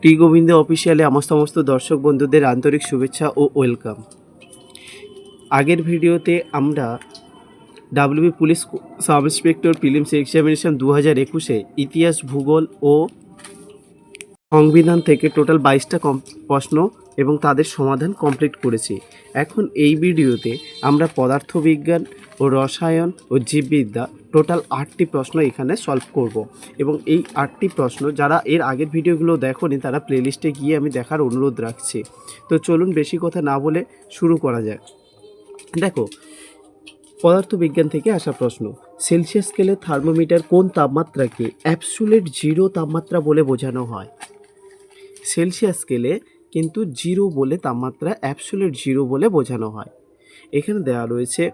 টি গোবিন্দ অফিসিয়ালে আমার সমস্ত দর্শক বন্ধুদের আন্তরিক শুভেচ্ছা ও ওয়েলকাম। আগের ভিডিওতে আমরা WB police sub inspector prelims examination 2021-এ ইতিহাস, ভূগোল ও সংবিধান থেকে টোটাল 22টা প্রশ্ন এবং তাদের সমাধান কমপ্লিট করেছি। এখন এই ভিডিওতে আমরা পদার্থবিজ্ঞান ও রসায়ন ও জীববিদ্যা টোটাল 8টি প্রশ্ন এখানে সলভ করব এবং এই 8টি প্রশ্ন যারা এর আগের ভিডিওগুলো দেখোনি তারা প্লেলিস্টে গিয়ে আমি দেখার অনুরোধ রাখছি। তো চলুন বেশি কথা না বলে শুরু করা যাক। দেখো, পদার্থবিজ্ঞান থেকে আসা প্রশ্ন, সেলসিয়াস স্কেলে থার্মোমিটার কোন তাপমাত্রাকে অ্যাবসোলিউট জিরো তাপমাত্রা বলে বোঝানো হয়? সেলসিয়াস স্কেলে কিন্তু জিরো বলে তাপমাত্রা অ্যাবসোলিউট জিরো বলে বোঝানো হয়। এখানে দেওয়া রয়েছে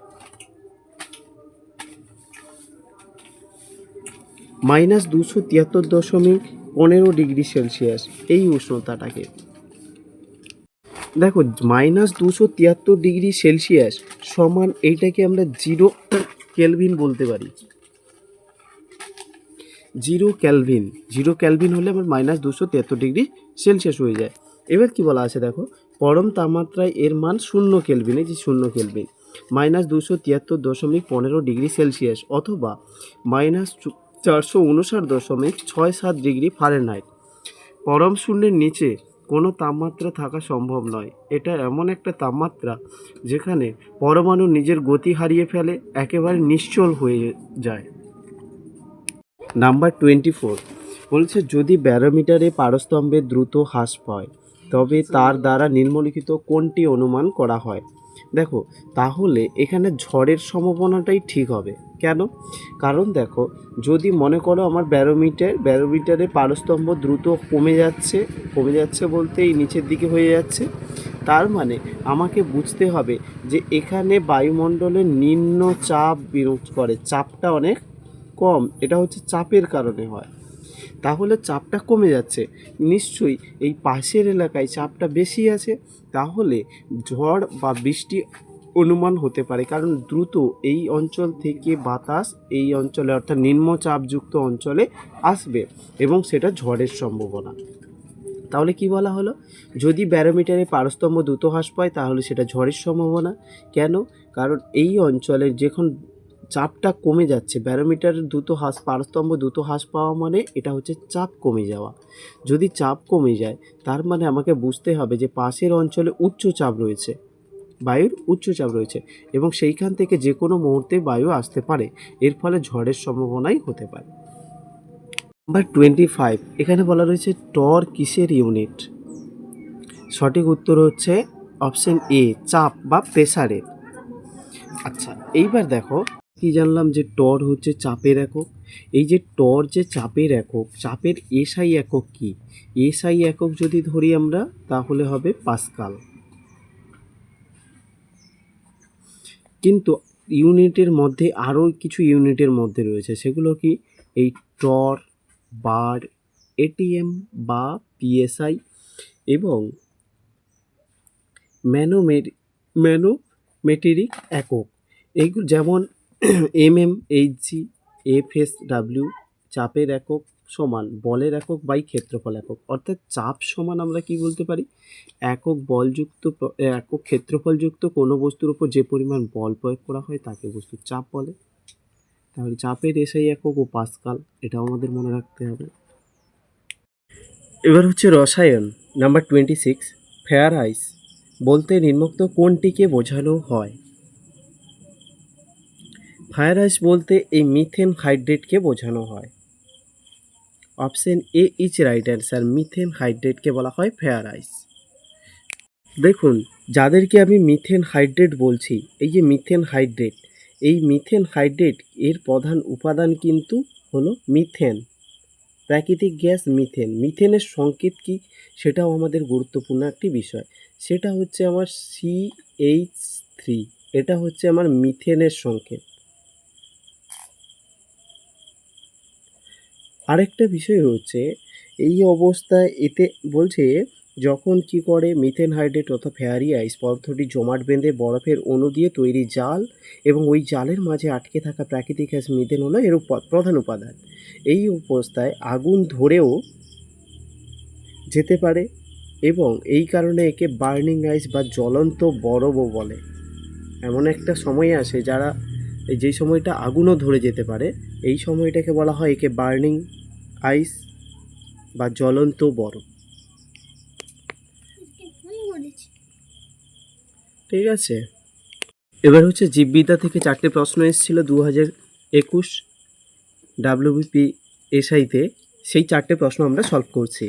-273.15 ডিগ্রি সেলসিয়াস এই উষ্ণতাটাকে। দেখো, -273 ডিগ্রি সেলসিয়াস সমান এইটাকে আমরা 0 কেলভিন বলতে পারি। 0 কেলভিন হলে আমার -273 ডিগ্রি সেলসিয়াস হয়ে যায়। এবার কি বলা আছে দেখো, পরম তাপমাত্রায় এর মান 0 কেলভিন, এই যে 0 কেলভিন, -273.15 ডিগ্রি সেলসিয়াস অথবা -459.67 ডিগ্রি ফারেনহাইট। পরম শূন্যের নিচে কোনো তাপমাত্রা থাকা সম্ভব নয়। এটা এমন একটা তাপমাত্রা যেখানে পরমাণু নিজের গতি হারিয়ে ফেলে, একেবারে নিশ্চল হয়ে যায়। নাম্বার 24 বলছে, যদি ব্যারোমিটারে পারস্তম্ভে দ্রুত হ্রাস পায় তবে তার দ্বারা নিম্নলিখিত কোনটি অনুমান করা হয়? দেখো, তাহলে এখানে ঝড়ের সম্ভাবনাটাই ঠিক হবে। কেন? কারণ দেখো, যদি মনে করো আমার ব্যারোমিটারে পারস্তম্ভ দ্রুত কমে যাচ্ছে বলতে এই নিচের দিকে হয়ে যাচ্ছে, তার মানে আমাকে বুঝতে হবে যে এখানে বায়ুমণ্ডলের নিম্ন চাপ বিরোধ করে, চাপটা অনেক কম, এটা হচ্ছে চাপের কারণে হয়। তাহলে চাপটা কমে যাচ্ছে, নিশ্চয়ই এই পাশের এলাকায় চাপটা বেশি আছে, তাহলে ঝড় বা বৃষ্টি অনুমান হতে পারে। কারণ দ্রুত এই অঞ্চল থেকে বাতাস এই অঞ্চলে অর্থাৎ নিম্নচাপযুক্ত অঞ্চলে আসবে এবং সেটা ঝড়ের সম্ভাবনা। তাহলে কি বলা হলো, যদি ব্যারোমিটারে পারস্তম্ভ দ্রুত হ্রাস পায় তাহলে সেটা ঝড়ের সম্ভাবনা। কেন? কারণ এই অঞ্চলে যখন চাপটা কমে যাচ্ছে, ব্যারোমিটার পারস্তম্ভ দ্রুত হ্রাস পাওয়া মানে এটা হচ্ছে চাপ কমে যাওয়া। যদি চাপ কমে যায় তার মানে আমাকে বুঝতে হবে যে পাশের অঞ্চলে উচ্চচাপ রয়েছে, বায়ুর উচ্চচাপ রয়েছে এবং সেইখান থেকে যে কোনো মুহূর্তে বায়ু আসতে পারে, এর ফলে ঝড়ের সম্ভাবনাই হতে পারে। নাম্বার 25 এখানে বলা রয়েছে টর কিসের ইউনিট? সঠিক উত্তর হচ্ছে অপশন এ, চাপ বা প্রেসারের। আচ্ছা, এইবার দেখো, কি জানলাম যে টর হচ্ছে চাপের একক। এই যে টর যে চাপের একক, চাপের এসআই একক কি? এসআই একক যদি ধরি আমরা তাহলে হবে পাস্কাল। কিন্তু ইউনিটের মধ্যে আরও কিছু ইউনিটের মধ্যে রয়েছে, সেগুলো কি? এই টর, বার, এটিএম বা পিএসআই এবং ম্যানোমেট্রিক একক। এইগুলো যেমন এইচজি, এফএসডব্লিউ। চাপের একক সমান বলের একক বাই ক্ষেত্রফল একক। অর্থাৎ চাপ সমান আমরা কি বলতে পারি, একক ক্ষেত্রফলযুক্ত কোনো বস্তুর উপর যে পরিমাণ বল প্রয়োগ করা হয় তাকে বস্তুর চাপ বলে। তাহলে চাপের এসআই একক ও পাস্কাল, এটাও আমাদের মনে রাখতে হবে। এবার হচ্ছে রসায়ন, নাম্বার 26 ফেয়ারহাইস বলতে নিম্নোক্ত কোনটিকে বোঝানো হয়? ফায়ারহাইস বলতে এই মিথেন হাইড্রেটকে বোঝানো হয়। Option A is right answer, methane হাইড্রেটকে বলা হয় ফেয়ারহাইস। দেখুন, যাদেরকে আমি মিথেন হাইড্রেট বলছি, এই যে মিথেন হাইড্রেট, এই মিথেন হাইড্রেট এর প্রধান উপাদান কিন্তু হলো মিথেন, প্রাকৃতিক গ্যাস মিথেন। মিথেনের সংকেত কি সেটাও আমাদের গুরুত্বপূর্ণ একটি বিষয়, সেটা হচ্ছে আমার CH3, এটা হচ্ছে আমার মিথেনের সংকেত। আরেকটা বিষয় হচ্ছে এই অবস্থায় এতে বলছে যখন কি করে মিথেন হাইড্রেট অর্থাৎ ফেয়ারি আইস পদার্থটি জমাট বেঁধে বরফের অণু দিয়ে তৈরি জাল এবং ওই জালের মাঝে আটকে থাকা প্রাকৃতিক গ্যাস মিথেন হলো এর প্রধান উপাদান। এই অবস্থায় আগুন ধরেও যেতে পারে এবং এই কারণে একে বার্নিং আইস বা জ্বলন্ত বরফও বলে। এমন একটা সময় আসে যারা যেই সময়টা আগুনও ধরে যেতে পারে, এই সময়টাকে বলা হয় একে বার্নিং আইস বা জ্বলন্ত বরফ। ঠিক আছে, এবার হচ্ছে জীববিদ্যা থেকে 4টে প্রশ্ন এসেছিল 2021 ডাব্লিউবিপি এসআইতে, সেই 4টে প্রশ্ন আমরা সলভ করছি।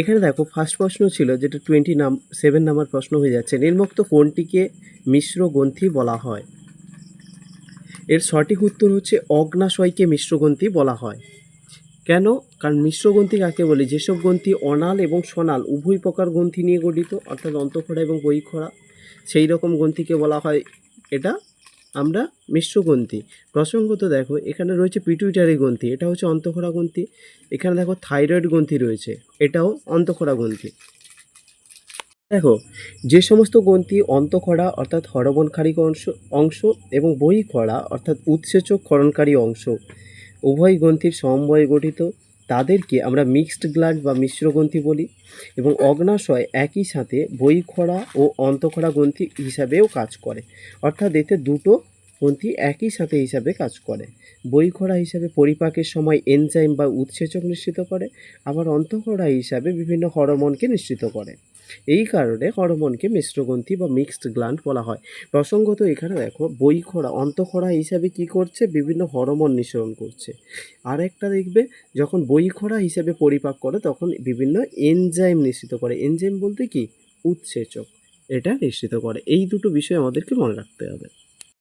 এখানে দেখো ফার্স্ট প্রশ্ন ছিল যেটা 27 নাম্বার প্রশ্ন হয়ে যাচ্ছে, নিম্নোক্ত কোনটিকে মিশ্র গ্রন্থি বলা হয়? এর সঠিক উত্তর হচ্ছে অগ্নাশয়কে মিশ্র গ্রন্থি বলা হয়। কেন? কারণ মিশ্র গ্রন্থি কাকে বলে? যেসব গ্রন্থি অনাল এবং সনাল উভয় প্রকার গ্রন্থি নিয়ে গঠিত, অর্থাৎ অন্তঃক্ষরা এবং বহিঃক্ষরা, সেই রকম গ্রন্থিকে বলা হয় এটা আমরা মিশ্র গ্রন্থি। প্রসঙ্গত দেখো এখানে রয়েছে পিটুইটারি গ্রন্থি, এটা হচ্ছে অন্তঃক্ষরা গ্রন্থি। এখানে দেখো থাইরয়েড গ্রন্থি রয়েছে, এটাও অন্তঃক্ষরা গ্রন্থি। দেখো যে সমস্ত গ্রন্থি অন্তঃক্ষরা অর্থাৎ হরমোনকারী অংশ এবং বহিঃক্ষরা অর্থাৎ উৎসেচক ক্ষরণকারী অংশ উভয় গ্রন্থির সমন্বয়ে গঠিত, তাদেরকে আমরা মিক্সড গ্ল্যান্ড বা মিশ্র গ্রন্থি বলি। এবং অগ্নাশয় একই সাথে বহিঃক্ষরা ও অন্তঃক্ষরা গ্রন্থি হিসাবেও কাজ করে, অর্থাৎ এতে দুটো গ্রন্থি একই সাথে হিসাবে কাজ করে। বহিঃক্ষরা হিসাবে পরিপাকের সময় এনজাইম বা উৎসেচক নিঃসৃত করে, আবার অন্তঃক্ষরা হিসাবে বিভিন্ন হরমোনকে নিঃসৃত করে। এই কারণে হরমোনকে মিশ্র গ্রন্থি বা মিক্সড গ্ল্যান্ড বলা হয়। প্রসঙ্গত এখানে দেখো বহিঃক্ষরা অন্তঃক্ষরা হিসাবে কি করছে? বিভিন্ন হরমোন নিঃসরণ করছে। আর একটা দেখবে যখন বহিঃক্ষরা হিসাবে পরিপাক করে তখন বিভিন্ন এনজাইম নিঃসৃত করে। এনজাইম বলতে কি? উৎসেচক, এটা নিঃসৃত করে। এই দুটো বিষয় আমাদেরকে মনে রাখতে হবে।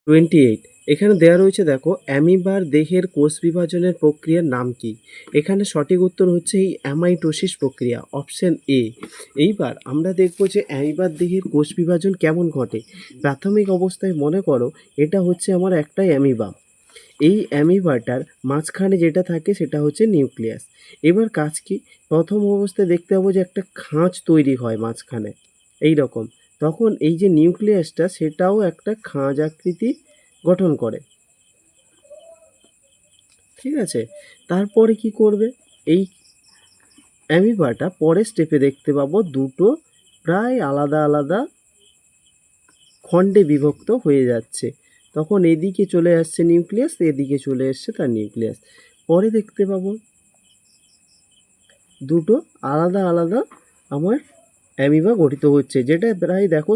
28 এখানে দেওয়া রয়েছে দেখো অ্যামিবার দেহের কোষ বিভাজনের প্রক্রিয়ার নাম কি? এখানে সঠিক উত্তর হচ্ছে এই অ্যামাইটোসিস প্রক্রিয়া, অপশন এ। এইবার আমরা দেখব যে অ্যামিবার দেহের কোষ বিভাজন কেমন ঘটে। প্রাথমিক অবস্থায় মনে করো এটা হচ্ছে আমার একটা অ্যামিবা, এই অ্যামিবাটার মাঝখানে যেটা থাকে সেটা হচ্ছে নিউক্লিয়াস। এবার কাজ কি? প্রথম অবস্থায় দেখতে পাবো যে একটা খাঁজ তৈরি হয় মাঝখানে এই রকম, তখন এই যে নিউক্লিয়াসটা সেটাও একটা খাঁজ আকৃতি গঠন করে। ঠিক আছে, তারপরে কি করবে? এই অ্যামিবাটা পরের স্টেপে দেখতে পাবো দুটো প্রায় আলাদা আলাদা খণ্ডে বিভক্ত হয়ে যাচ্ছে, তখন এদিকে চলে আসছে নিউক্লিয়াস, এদিকে চলে আসছে তার নিউক্লিয়াস। পরে দেখতে পাবো দুটো আলাদা আলাদা আমার অ্যামিবা গঠিত হচ্ছে, যেটা প্রায় দেখো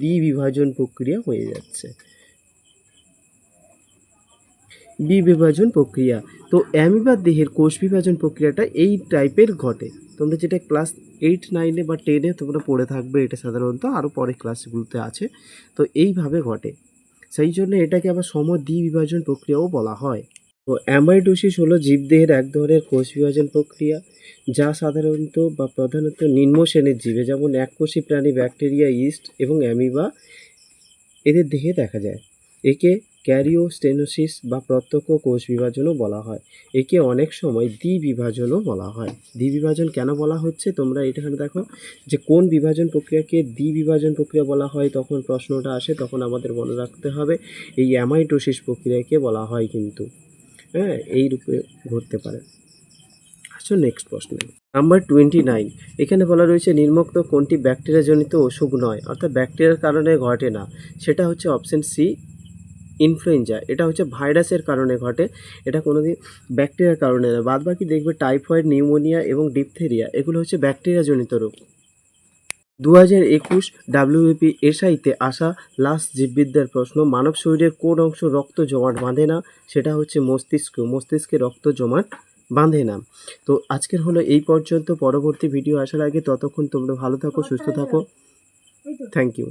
দ্বিবিভাজন প্রক্রিয়া হয়ে যাচ্ছে। বিভাজন প্রক্রিয়া। তো অ্যামিবার দেহের কোষ বিভাজন প্রক্রিয়াটা এই টাইপের ঘটে। তোমরা যেটা ক্লাস 8, 9 বা 10 তোমরা পড়ে থাকবে, এটা সাধারণত আরও পরে ক্লাসগুলোতে আছে। তো এইভাবে ঘটে, সেই জন্য এটাকে আবার দ্বিবিভাজন প্রক্রিয়াও বলা হয়। তো অ্যামাইটোসিস হলো জীবদেহের এক ধরনের কোষ বিভাজন প্রক্রিয়া, যা সাধারণত বা প্রধানত নিম্ন শ্রেণীর জীবে যেমন এককোষী প্রাণী, ব্যাকটেরিয়া, ইস্ট এবং অ্যামিবা এদের দেহে দেখা যায়। একে ক্যারিওস্টেনোসিস বা প্রত্যক্ষ কোষ বিভাজনও বলা হয়। একে অনেক সময় দ্বিবিভাজনও বলা হয়। দ্বিবিভাজন কেন বলা হচ্ছে তোমরা এখানে দেখো যে কোন বিভাজন প্রক্রিয়াকে দ্বিবিভাজন প্রক্রিয়া বলা হয়, তখন প্রশ্নটা আসে, তখন আমাদের মনে রাখতে হবে এই অ্যামাইটোসিস প্রক্রিয়াকে বলা হয় কিন্তু। হ্যাঁ, এই রূপে ঘটতে পারে। আসো নেক্সট প্রশ্ন। নাম্বার 29 এখানে বলা রয়েছে নিম্নোক্ত কোনটি ব্যাকটেরিয়াজনিত অসুখ নয়, অর্থাৎ ব্যাকটেরিয়ার কারণে ঘটে না। সেটা হচ্ছে অপশন সি, ইনফ্লুয়েঞ্জা। এটা হচ্ছে ভাইরাসের কারণে ঘটে, এটা কোনোদিন ব্যাকটেরিয়ার কারণে না। বাদ বাকি দেখবে টাইফয়েড, নিউমোনিয়া এবং ডিপথেরিয়া এগুলো হচ্ছে ব্যাকটেরিয়াজনিত রোগ। 2021 ডাব্লিউবিপি এসআইতে আসা লাস্ট জীববিদ্যার প্রশ্ন, মানব শরীরের কোন অংশ রক্ত জমাট বাঁধে না? সেটা হচ্ছে মস্তিষ্ক। মস্তিষ্কে রক্ত জমাট বাঁধে না। তো আজকের হলো এই পর্যন্ত। পরবর্তী ভিডিও আসার আগে ততক্ষণ তোমরা ভালো থাকো, সুস্থ থাকো। Thank you.